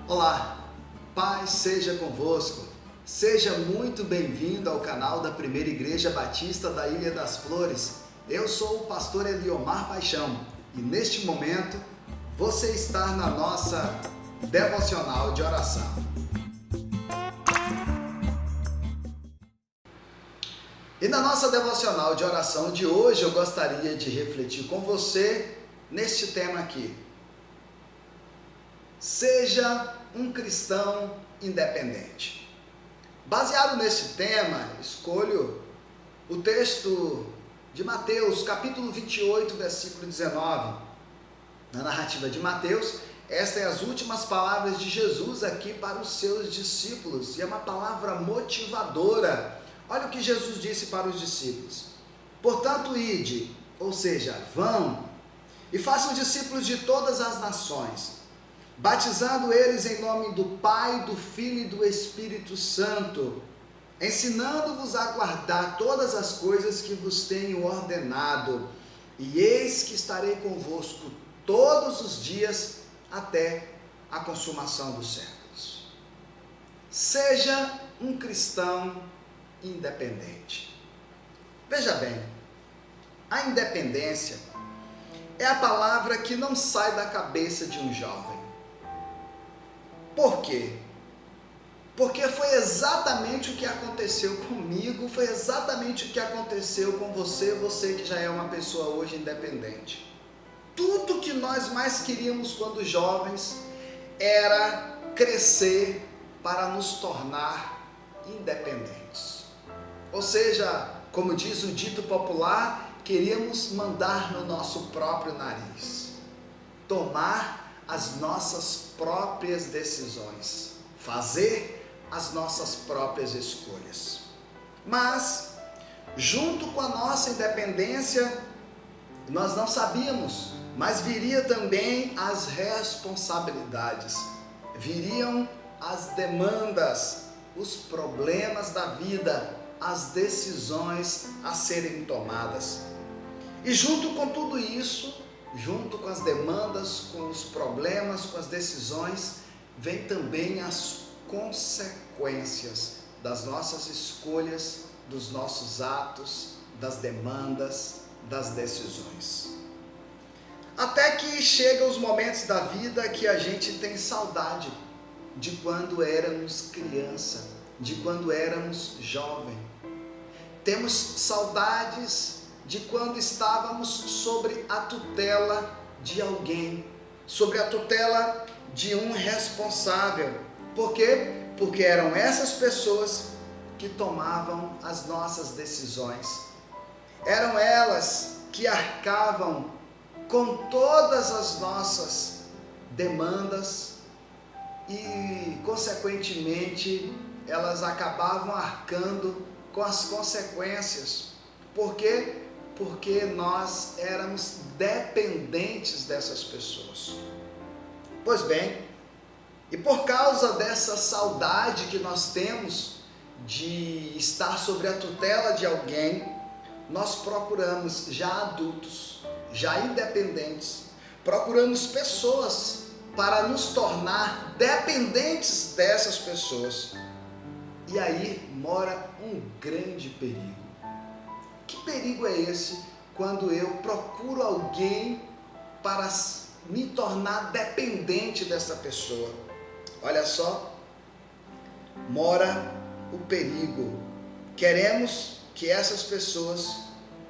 Olá, paz seja convosco. Seja muito bem-vindo ao canal da Primeira Igreja Batista da Ilha das Flores. Eu sou o pastor Eliomar Paixão e neste momento você está na nossa devocional de oração. E na nossa devocional de oração de hoje eu gostaria de refletir com você neste tema aqui. Seja um cristão independente. Baseado nesse tema, escolho o texto de Mateus, capítulo 28, versículo 19. Na narrativa de Mateus, estas são as últimas palavras de Jesus aqui para os seus discípulos, e é uma palavra motivadora. Olha o que Jesus disse para os discípulos: portanto, ide, ou seja, vão, e façam discípulos de todas as nações, batizando eles em nome do Pai, do Filho e do Espírito Santo, ensinando-vos a guardar todas as coisas que vos tenho ordenado, e eis que estarei convosco todos os dias até a consumação dos séculos. Seja um cristão independente. Veja bem, a independência é a palavra que não sai da cabeça de um jovem. Por quê? Porque foi exatamente o que aconteceu comigo, foi exatamente o que aconteceu com você que já é uma pessoa hoje independente. Tudo que nós mais queríamos quando jovens era crescer para nos tornar independentes. Ou seja, como diz o dito popular, queríamos mandar no nosso próprio nariz, tomar as nossas próprias decisões, fazer as nossas próprias escolhas. Mas, junto com a nossa independência, nós não sabíamos, mas viria também as responsabilidades, viriam as demandas, os problemas da vida, as decisões a serem tomadas. E junto com tudo isso, junto com as demandas, com os problemas, com as decisões, vem também as consequências das nossas escolhas, dos nossos atos, das demandas, das decisões. Até que chegam os momentos da vida que a gente tem saudade de quando éramos criança, de quando éramos jovem. Temos saudades de quando estávamos sobre a tutela de alguém, sobre a tutela de um responsável. Por quê? Porque eram essas pessoas que tomavam as nossas decisões. Eram elas que arcavam com todas as nossas demandas e, consequentemente, elas acabavam arcando com as consequências. Por quê? Porque nós éramos dependentes dessas pessoas. Pois bem, e por causa dessa saudade que nós temos de estar sobre a tutela de alguém, nós procuramos, já adultos, já independentes, procuramos pessoas para nos tornar dependentes dessas pessoas. E aí mora um grande perigo. Que perigo é esse quando eu procuro alguém para me tornar dependente dessa pessoa? Olha só, mora o perigo. Queremos que essas pessoas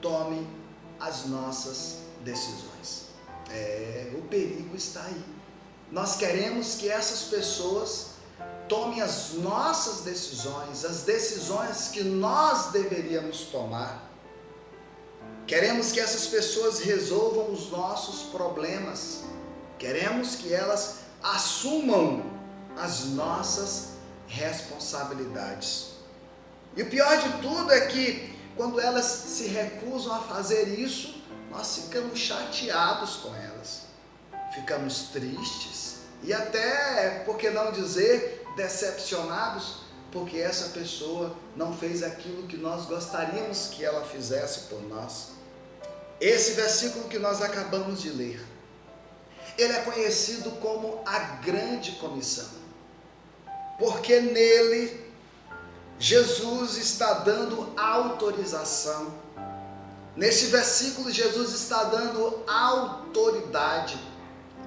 tomem as nossas decisões. O perigo está aí. Nós queremos que essas pessoas tomem as nossas decisões, as decisões que nós deveríamos tomar. Queremos que essas pessoas resolvam os nossos problemas. Queremos que elas assumam as nossas responsabilidades. E o pior de tudo é que quando elas se recusam a fazer isso, nós ficamos chateados com elas, ficamos tristes e até, por que não dizer, decepcionados, porque essa pessoa não fez aquilo que nós gostaríamos que ela fizesse por nós. Esse versículo que nós acabamos de ler, ele é conhecido como a grande comissão, porque nele Jesus está dando autorização. Neste versículo Jesus está dando autoridade.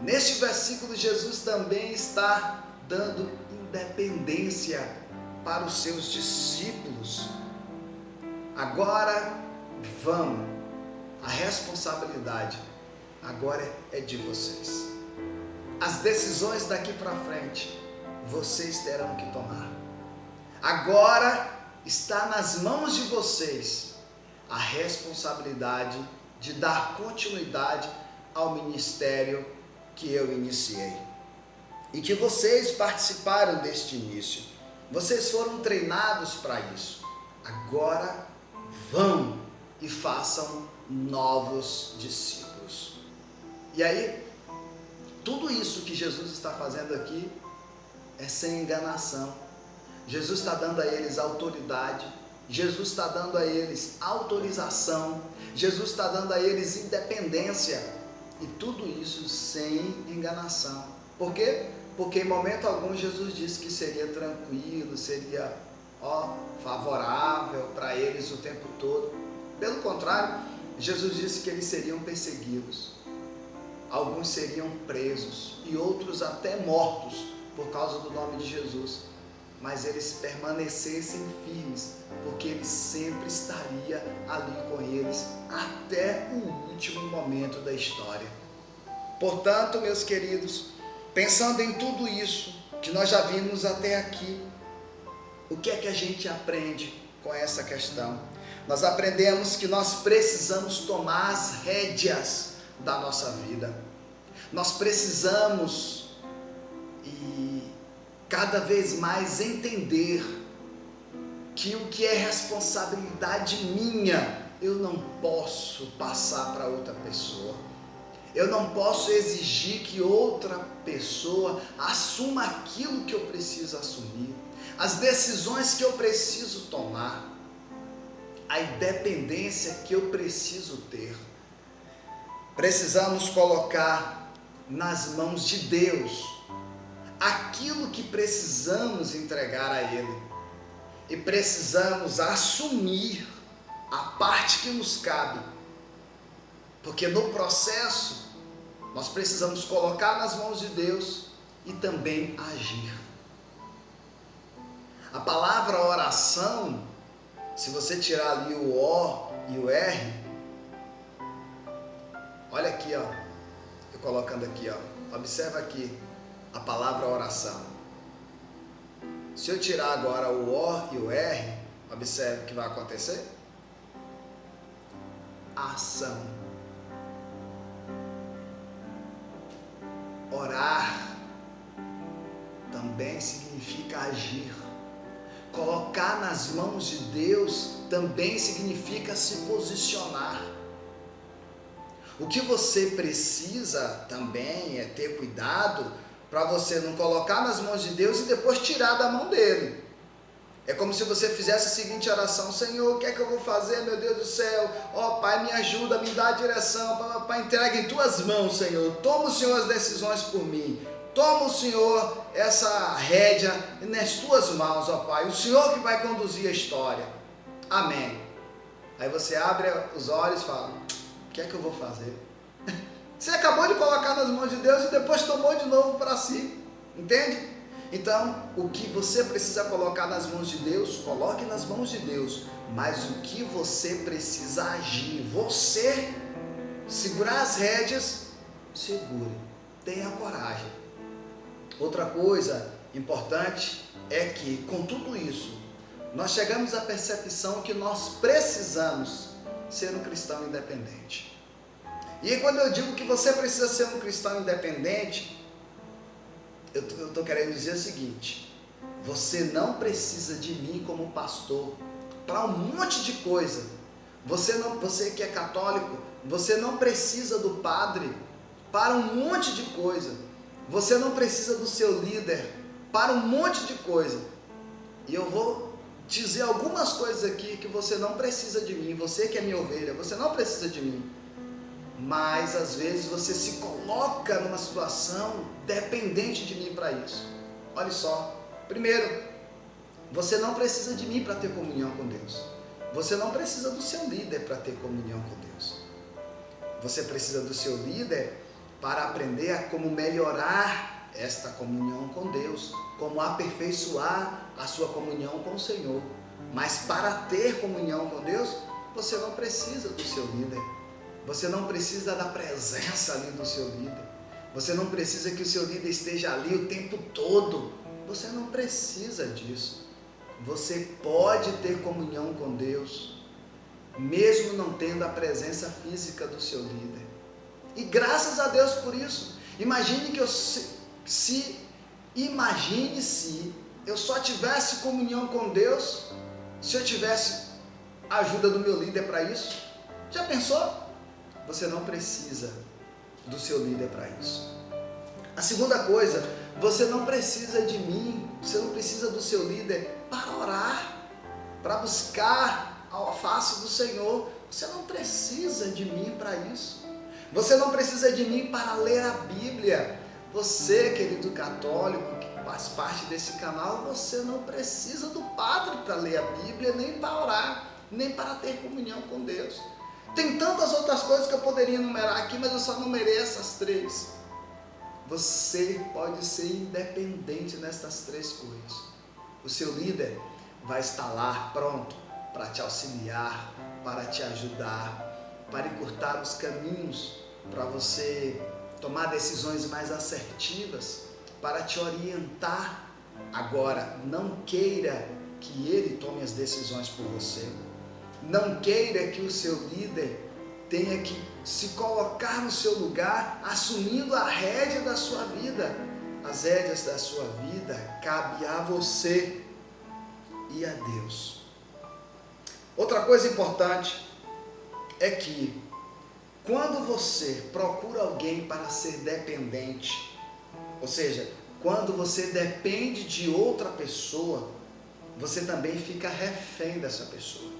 Neste versículo Jesus também está dando independência para os seus discípulos. Agora vão, a responsabilidade agora é de vocês. As decisões daqui para frente vocês terão que tomar. Agora está nas mãos de vocês a responsabilidade de dar continuidade ao ministério que eu iniciei e que vocês participaram deste início. Vocês foram treinados para isso. Agora vão e façam novos discípulos. E aí, tudo isso que Jesus está fazendo aqui é sem enganação. Jesus está dando a eles autoridade, Jesus está dando a eles autorização, Jesus está dando a eles independência, e tudo isso sem enganação. Por quê? Porque em momento algum Jesus disse que seria tranquilo, seria favorável para eles o tempo todo. Pelo contrário, Jesus disse que eles seriam perseguidos, alguns seriam presos e outros até mortos por causa do nome de Jesus, mas eles permanecessem firmes, porque Ele sempre estaria ali com eles até o último momento da história. Portanto, meus queridos, pensando em tudo isso que nós já vimos até aqui, o que é que a gente aprende com essa questão? Nós aprendemos que nós precisamos tomar as rédeas da nossa vida. Nós precisamos cada vez mais entender que o que é responsabilidade minha, eu não posso passar para outra pessoa. Eu não posso exigir que outra pessoa assuma aquilo que eu preciso assumir, as decisões que eu preciso tomar, a independência que eu preciso ter. Precisamos colocar nas mãos de Deus aquilo que precisamos entregar a Ele, e precisamos assumir a parte que nos cabe, porque no processo nós precisamos colocar nas mãos de Deus e também agir. A palavra oração, se você tirar ali o O e o R, olha aqui, ó, eu colocando aqui, ó, observa aqui a palavra oração. Se eu tirar agora o O e o R, observe o que vai acontecer. Ação. Orar também significa agir. Colocar nas mãos de Deus também significa se posicionar. O que você precisa também é ter cuidado para você não colocar nas mãos de Deus e depois tirar da mão dele. É como se você fizesse a seguinte oração: Senhor, o que é que eu vou fazer, meu Deus do céu? Ó Pai, me ajuda, me dá a direção, Pai, entrega em tuas mãos, Senhor. Toma o Senhor as decisões por mim. Toma o Senhor essa rédea nas tuas mãos, ó Pai. O Senhor que vai conduzir a história. Amém. Aí você abre os olhos e fala: o que é que eu vou fazer? Você acabou de colocar nas mãos de Deus e depois tomou de novo para si. Entende? Então, o que você precisa colocar nas mãos de Deus, coloque nas mãos de Deus. Mas o que você precisa agir, você segurar as rédeas, segure. Tenha coragem. Outra coisa importante é que, com tudo isso, nós chegamos à percepção que nós precisamos ser um cristão independente. E quando eu digo que você precisa ser um cristão independente, eu estou querendo dizer o seguinte: você não precisa de mim como pastor para um monte de coisa. Você que é católico, você não precisa do padre para um monte de coisa. Você não precisa do seu líder para um monte de coisa. E eu vou dizer algumas coisas aqui que você não precisa de mim. Você que é minha ovelha, você não precisa de mim. Mas às vezes você se coloca numa situação dependente de mim para isso. Olha só. Primeiro, você não precisa de mim para ter comunhão com Deus. Você não precisa do seu líder para ter comunhão com Deus. Você precisa do seu líder para aprender a como melhorar esta comunhão com Deus, como aperfeiçoar a sua comunhão com o Senhor. Mas para ter comunhão com Deus, você não precisa do seu líder. Você não precisa da presença ali do seu líder. Você não precisa que o seu líder esteja ali o tempo todo. Você não precisa disso. Você pode ter comunhão com Deus, mesmo não tendo a presença física do seu líder. E graças a Deus por isso. Imagine se eu só tivesse comunhão com Deus, se eu tivesse a ajuda do meu líder para isso. Já pensou? Você não precisa do seu líder para isso. A segunda coisa, você não precisa de mim, você não precisa do seu líder para orar, para buscar a face do Senhor. Você não precisa de mim para isso. Você não precisa de mim para ler a Bíblia. Você, querido católico, que faz parte desse canal, você não precisa do padre para ler a Bíblia, nem para orar, nem para ter comunhão com Deus. Tem tantas outras coisas que eu poderia enumerar aqui, mas eu só numerei essas 3. Você pode ser independente nessas 3 coisas. O seu líder vai estar lá pronto para te auxiliar, para te ajudar, para encurtar os caminhos, para você tomar decisões mais assertivas, para te orientar. Agora, não queira que ele tome as decisões por você. Não queira que o seu líder tenha que se colocar no seu lugar, assumindo a rédea da sua vida. As rédeas da sua vida cabe a você e a Deus. Outra coisa importante é que quando você procura alguém para ser dependente, ou seja, quando você depende de outra pessoa, você também fica refém dessa pessoa.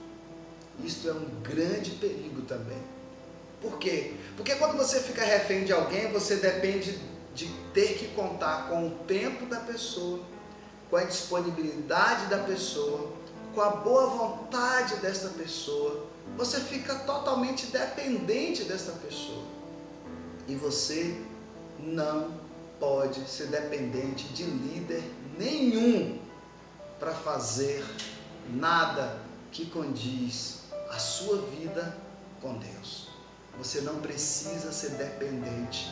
Isto é um grande perigo também. Por quê? Porque quando você fica refém de alguém, você depende de ter que contar com o tempo da pessoa, com a disponibilidade da pessoa, com a boa vontade desta pessoa. Você fica totalmente dependente dessa pessoa. E você não pode ser dependente de líder nenhum para fazer nada que condiz a sua vida com Deus. Você não precisa ser dependente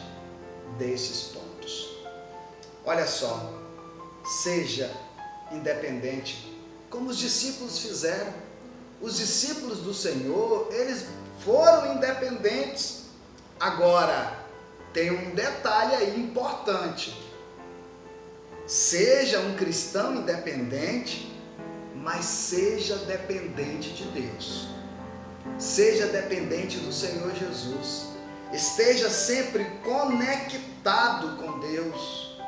desses pontos. Olha só, seja independente, como os discípulos fizeram. Os discípulos do Senhor, eles foram independentes. Agora, tem um detalhe aí importante. Seja um cristão independente, mas seja dependente de Deus. Seja dependente do Senhor Jesus. Esteja sempre conectado com Deus.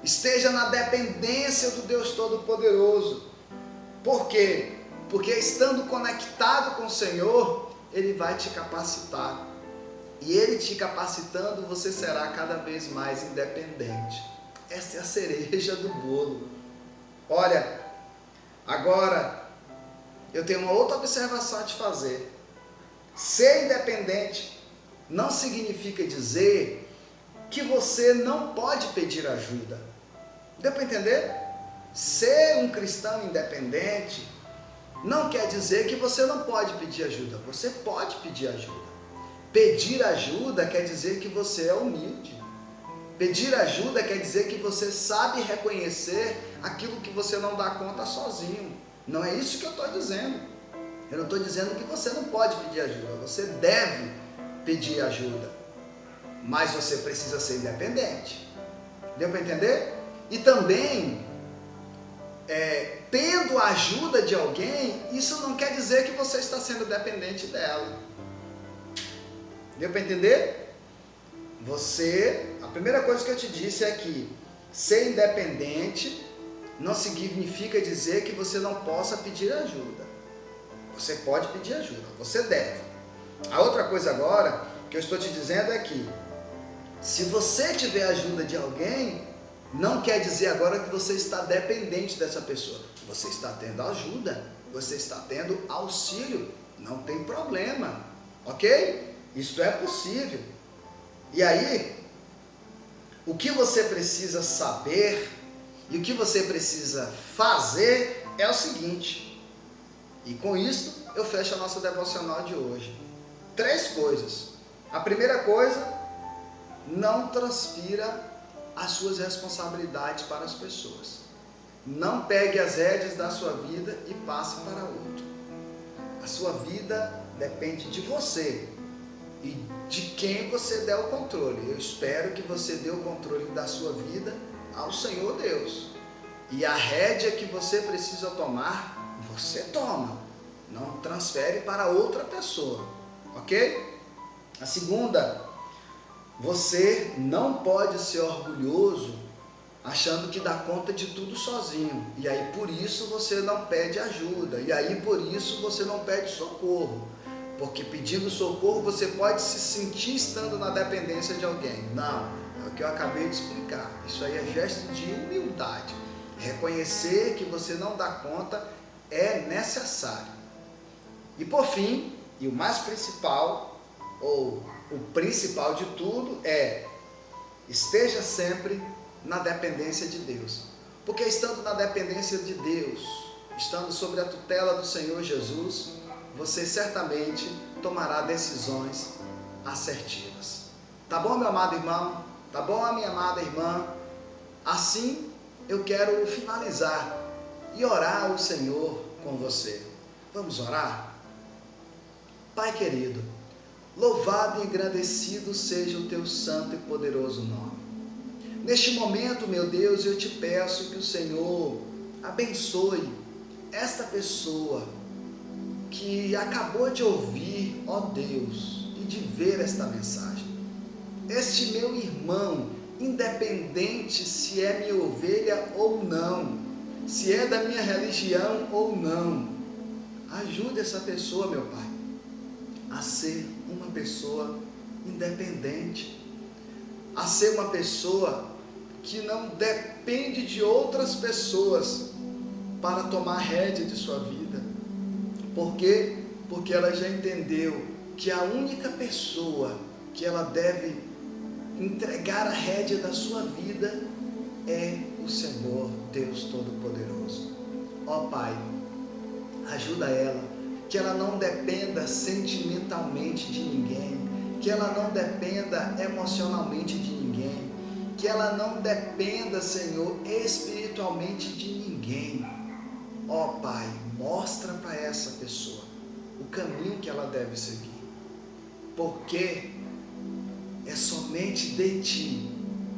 Esteja na dependência do Deus Todo-Poderoso. Por quê? Porque estando conectado com o Senhor, Ele vai te capacitar. E Ele te capacitando, você será cada vez mais independente. Essa é a cereja do bolo. Olha, agora eu tenho uma outra observação a te fazer. Ser independente não significa dizer que você não pode pedir ajuda. Deu para entender? Ser um cristão independente não quer dizer que você não pode pedir ajuda. Você pode pedir ajuda. Pedir ajuda quer dizer que você é humilde. Pedir ajuda quer dizer que você sabe reconhecer aquilo que você não dá conta sozinho. Não é isso que eu estou dizendo. Eu não estou dizendo que você não pode pedir ajuda. Você deve pedir ajuda. Mas você precisa ser independente. Deu para entender? E também, tendo a ajuda de alguém, isso não quer dizer que você está sendo dependente dela. Deu para entender? A primeira coisa que eu te disse é que ser independente não significa dizer que você não possa pedir ajuda. Você pode pedir ajuda, você deve. A outra coisa agora que eu estou te dizendo é que se você tiver ajuda de alguém, não quer dizer agora que você está dependente dessa pessoa. Você está tendo ajuda, você está tendo auxílio, não tem problema, ok? Isso é possível. E aí, o que você precisa saber e o que você precisa fazer é o seguinte, e com isso eu fecho a nossa devocional de hoje. 3 coisas. A primeira coisa, não transfira as suas responsabilidades para as pessoas. Não pegue as rédeas da sua vida e passe para outro. A sua vida depende de você e de quem você der o controle. Eu espero que você dê o controle da sua vida ao Senhor Deus. E a rédea que você precisa tomar, você toma. Não transfere para outra pessoa, ok? A segunda, você não pode ser orgulhoso achando que dá conta de tudo sozinho. E aí por isso você não pede ajuda. E aí por isso você não pede socorro. Porque pedindo socorro você pode se sentir estando na dependência de alguém. Não, é o que eu acabei de explicar. Isso aí é gesto de humildade. Reconhecer que você não dá conta é necessário. E por fim, e o mais principal, ou o principal de tudo é, esteja sempre na dependência de Deus. Porque estando na dependência de Deus, estando sob a tutela do Senhor Jesus, você certamente tomará decisões assertivas. Tá bom, meu amado irmão? Tá bom, a minha amada irmã? Assim, eu quero finalizar e orar ao Senhor com você. Vamos orar? Pai querido, louvado e engrandecido seja o teu santo e poderoso nome. Neste momento, meu Deus, eu te peço que o Senhor abençoe esta pessoa que acabou de ouvir, ó Deus, e de ver esta mensagem. Este meu irmão, independente se é minha ovelha ou não, se é da minha religião ou não, ajude essa pessoa, meu Pai, a ser uma pessoa independente, a ser uma pessoa que não depende de outras pessoas para tomar rédea de sua vida. Por quê? Porque ela já entendeu que a única pessoa que ela deve entregar a rédea da sua vida é o Senhor Deus Todo-Poderoso. Ó Pai, ajuda ela, que ela não dependa sentimentalmente de ninguém, que ela não dependa emocionalmente de ninguém, que ela não dependa, Senhor, espiritualmente de ninguém. Ó Pai, mostra para essa pessoa o caminho que ela deve seguir, porque é somente de Ti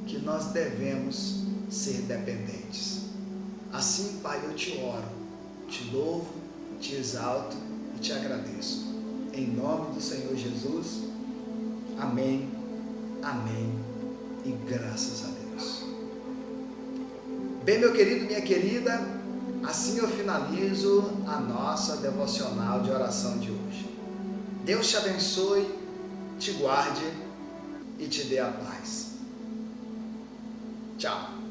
que nós devemos ser dependentes. Assim, Pai, eu te oro, te louvo, te exalto e te agradeço. Em nome do Senhor Jesus, amém, amém e graças a Deus. Bem, meu querido, minha querida, assim eu finalizo a nossa devocional de oração de hoje. Deus te abençoe, te guarde e te dê a paz. Tchau.